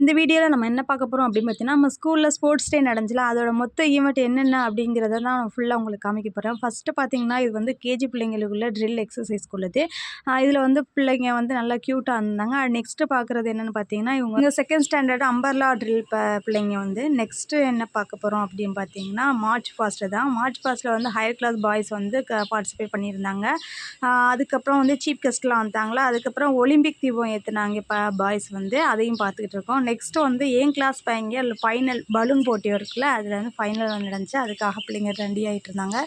இந்த வீடியோவில் நம்ம என்ன பார்க்க போகிறோம் அப்படின்னு பார்த்தீங்கன்னா, நம்ம ஸ்கூலில் ஸ்போர்ட்ஸ் டே நடந்துச்சுல, அதோட மொத்த ஈவெண்ட் என்னென்ன அப்படிங்கிறத தான் நான் ஃபுல்லாக உங்களுக்கு காமிக்க போகிறேன். ஃபஸ்ட்டு பார்த்தீங்கன்னா, இது வந்து கேஜி பிள்ளைங்களுக்குள்ள ட்ரில் எக்ஸசைஸ்க்கு உள்ளது. இதில் வந்து பிள்ளைங்க வந்து நல்லா க்யூட்டாக இருந்தாங்க. நெக்ஸ்ட்டு பார்க்குறது என்னென்னு பார்த்தீங்கன்னா, இவங்க செகண்ட் ஸ்டாண்டர்ட் அம்பர்லா ட்ரில் பிள்ளைங்க வந்து நெக்ஸ்ட்டு என்ன பார்க்க போகிறோம் அப்படின்னு பார்த்தீங்கன்னா, மார்ச் பாஸ்ட்டு தான். மார்ச் பாஸ்ட்டில் வந்து ஹையர் கிளாஸ் பாய்ஸ் வந்து பார்ட்டிசிபேட் பண்ணியிருந்தாங்க. அதுக்கப்புறம் வந்து சீஃப் கெஸ்ட்லாம் வந்தாங்களா, அதுக்கப்புறம் ஒலிம்பிக் தீபம் ஏற்றுனாங்க இப்போ பாய்ஸ் வந்து, அதையும் பார்த்துக்கிட்டு இருக்கோம். நெக்ஸ்ட்டு வந்து என் கிளாஸ் பையங்க ஃபைனல் பலூன் போட்டி இருக்குல்ல, அதில் வந்து ஃபைனல் வந்து நடந்துச்சு. அதுக்காக பிள்ளைங்க ரெடி ஆகிட்டு இருந்தாங்க.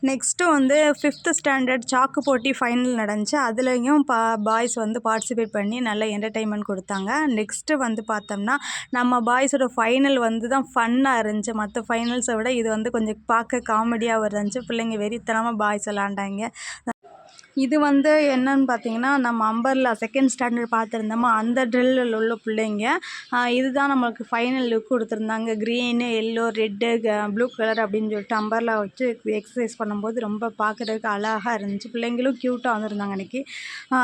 நெக்ஸ்ட்டு வந்து 5th ஸ்டாண்டர்ட் சாக்கு போட்டி ஃபைனல் நடந்துச்சு. அதுலேயும் பாய்ஸ் வந்து பார்ட்டிசிபேட் பண்ணி நல்ல என்டர்டெயின்மெண்ட் கொடுத்தாங்க. நெக்ஸ்ட்டு வந்து பார்த்தோம்னா, நம்ம பாய்ஸோட ஃபைனல் வந்து தான் ஃபன்னாக இருந்துச்சு. மற்ற ஃபைனல்ஸை விட இது வந்து கொஞ்சம் பார்க்க காமெடியாக இருந்துச்சு. பிள்ளைங்க வெறித்தனமாக பாய்ஸ் விளாண்டாங்க. இது வந்து என்னன்னு பார்த்தீங்கன்னா, நம்ம அம்பர்லா செகண்ட் ஸ்டாண்டர்ட் பார்த்துருந்தோமா, அந்த ட்ரில்லில் உள்ள பிள்ளைங்க. இதுதான் நம்மளுக்கு ஃபைனல் லுக் கொடுத்துருந்தாங்க. Green, yellow, red, blue colour அப்படின்னு சொல்லிட்டு அம்பர்லா வச்சு எக்ஸசைஸ் பண்ணும்போது ரொம்ப பார்க்குறதுக்கு அழகாக இருந்துச்சு. பிள்ளைங்களும் க்யூட்டாக வந்திருந்தாங்க அன்றைக்கி.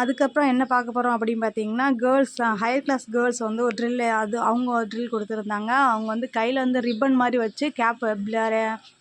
அதுக்கப்புறம் என்ன பார்க்க போகிறோம் அப்படின்னு பார்த்தீங்கன்னா, கேர்ள்ஸ் ஹையர் கிளாஸ் கேர்ள்ஸ் வந்து ஒரு ட்ரில் அவங்க ஒரு ட்ரில் கொடுத்துருந்தாங்க. அவங்க வந்து கையில் வந்து ரிப்பன் மாதிரி வச்சு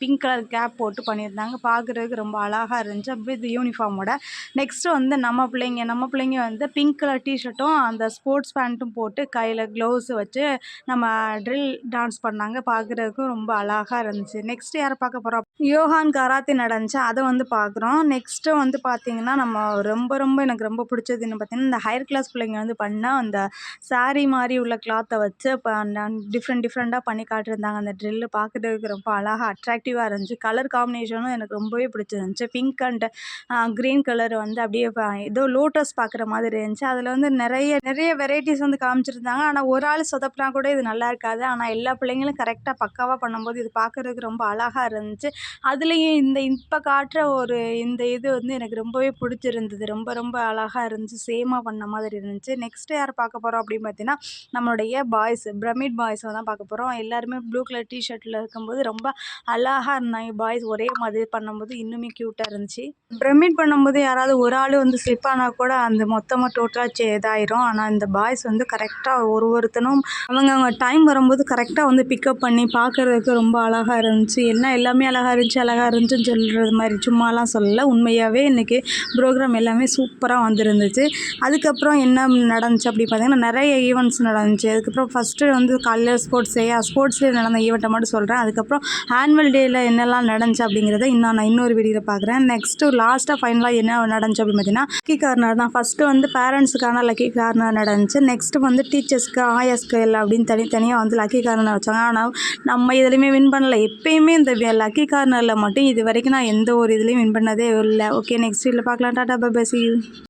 பிங்க் கலர் கேப் போட்டு பண்ணியிருந்தாங்க. பார்க்குறதுக்கு ரொம்ப அழகாக இருந்துச்சு. அப்படியே இது யூனிஃபார்மோட. நெக்ஸ்ட்டு வந்து நம்ம பிள்ளைங்க வந்து பிங்க் கலர் டிஷர்ட்டும் அந்த ஸ்போர்ட்ஸ் பேண்ட்டும் போட்டு கையில் க்ளவுஸ் வச்சு நம்ம ட்ரில் டான்ஸ் பண்ணாங்க. பார்க்குறதுக்கும் ரொம்ப அழகாக இருந்துச்சு. நெக்ஸ்ட்டு யாரை பார்க்க போகிறோம், யோகான் கராத்தே நடந்துச்சு, அதை வந்து பார்க்குறோம். நெக்ஸ்ட்டு வந்து பார்த்திங்கன்னா, நம்ம எனக்கு ரொம்ப பிடிச்சது என்ன பார்த்திங்கன்னா, இந்த ஹையர் கிளாஸ் பிள்ளைங்க வந்து பண்ணால் அந்த சாரீ மாதிரி உள்ள கிளாத்தை வச்சு டிஃப்ரெண்ட்டாக பண்ணி காட்டியிருந்தாங்க. அந்த ட்ரில்லு பார்க்குறதுக்கு ரொம்ப அழகாக அட்ராக்டிவாக இருந்துச்சு. கலர் காம்பினேஷனும் எனக்கு ரொம்பவே பிடிச்சிருந்துச்சு. பிங்க் அண்ட் க்ரீன் கலர் வந்து அப்படியே ஏதோ லோட்டஸ் பார்க்குற மாதிரி இருந்துச்சு. அதில் வந்து நிறைய வெரைட்டிஸ் வந்து காமிச்சிருந்தாங்க. ஆனால் ஒரு ஆள் சொதப்பினா கூட இது நல்லா இருக்காது. ஆனால் எல்லா பிள்ளைங்களும் கரெக்டாக பக்காவாக பண்ணும்போது இது பார்க்குறதுக்கு ரொம்ப அழகாக இருந்துச்சு. அதுலேயும் இப்போ காட்டுற இந்த இது வந்து எனக்கு ரொம்பவே பிடிச்சிருந்தது. ரொம்ப அழகாக இருந்துச்சு. சேமாக பண்ண மாதிரி இருந்துச்சு. நெக்ஸ்ட்டு யாரை பார்க்க போகிறோம் அப்படின்னு பார்த்தீங்கன்னா, நம்மளுடைய பாய்ஸ் பிரமிட் பாய்ஸை தான் பார்க்க போகிறோம். எல்லாருமே ப்ளூ கலர் டிஷர்ட்டில் இருக்கும்போது ரொம்ப அழகாக இருந்தாங்க. பாய்ஸ் ஒரே மாதிரி பண்ணும்போது இன்னுமே க்யூட்டாக இருந்துச்சு. பிரமிட் பண்ணும்போது யாராவது ஒரு ஆள் வந்து ஸ்லிப் ஆனால் கூட அந்த மொத்தமாக டோட்டலாக இதாயிரும். ஆனால் இந்த பாய்ஸ் வந்து கரெக்டாக ஒருத்தனும் அவங்க டைம் வரும்போது கரெக்டாக வந்து பிக்கப் பண்ணி பார்க்குறதுக்கு ரொம்ப அழகாக இருந்துச்சு. எல்லாமே அழகாக இருந்துச்சுன்னு சொல்கிறது மாதிரி சும்மாலாம் சொல்லலை. உண்மையாகவே இன்றைக்கி ப்ரோக்ராம் எல்லாமே சூப்பராக வந்துருந்துச்சு. அதுக்கப்புறம் என்ன நடந்துச்சு அப்படி பார்த்தீங்கன்னா, நிறைய ஈவெண்ட்ஸ் நடந்துச்சு. அதுக்கப்புறம் ஃபஸ்ட்டு வந்து காலையில் ஸ்போர்ட்ஸ் டே நடந்த ஈவெண்ட்டை மட்டும் சொல்கிறேன். அதுக்கப்புறம் ஆனுவல் டேயில் என்னெல்லாம் நடந்துச்சு அப்படிங்கிறத நான் இன்னொரு வீடியோவில் பார்க்குறேன். நெக்ஸ்ட்டு லாஸ்ட்டாக ஃபைனலாக என்ன நடந்துச்சு அப்படின்னு பார்த்தீங்கன்னா, லக்கி கார்னர் தான். ஃபஸ்ட்டு வந்து பேரண்ட்ஸுக்கான லக்கி கார்னர் நடந்துச்சு. நெக்ஸ்ட்டு வந்து டீச்சர்ஸ்க்கு, ஆயாஸ்க்கு எல்லாம் அப்படின்னு தனித்தனியாக வந்து லக்கி கார்னர் வச்சாங்க. ஆனால் நம்ம இதுலேயுமே வின் பண்ணல. எப்பயுமே இந்த லக்கி கார்னரில் மட்டும் இது வரைக்கும் நான் எந்த ஒரு இதுலேயும் வின் பண்ணதே இல்லை. ஓகே, நெக்ஸ்ட் வீடியோவில் பார்க்கலாம். Tata bye bye, see you.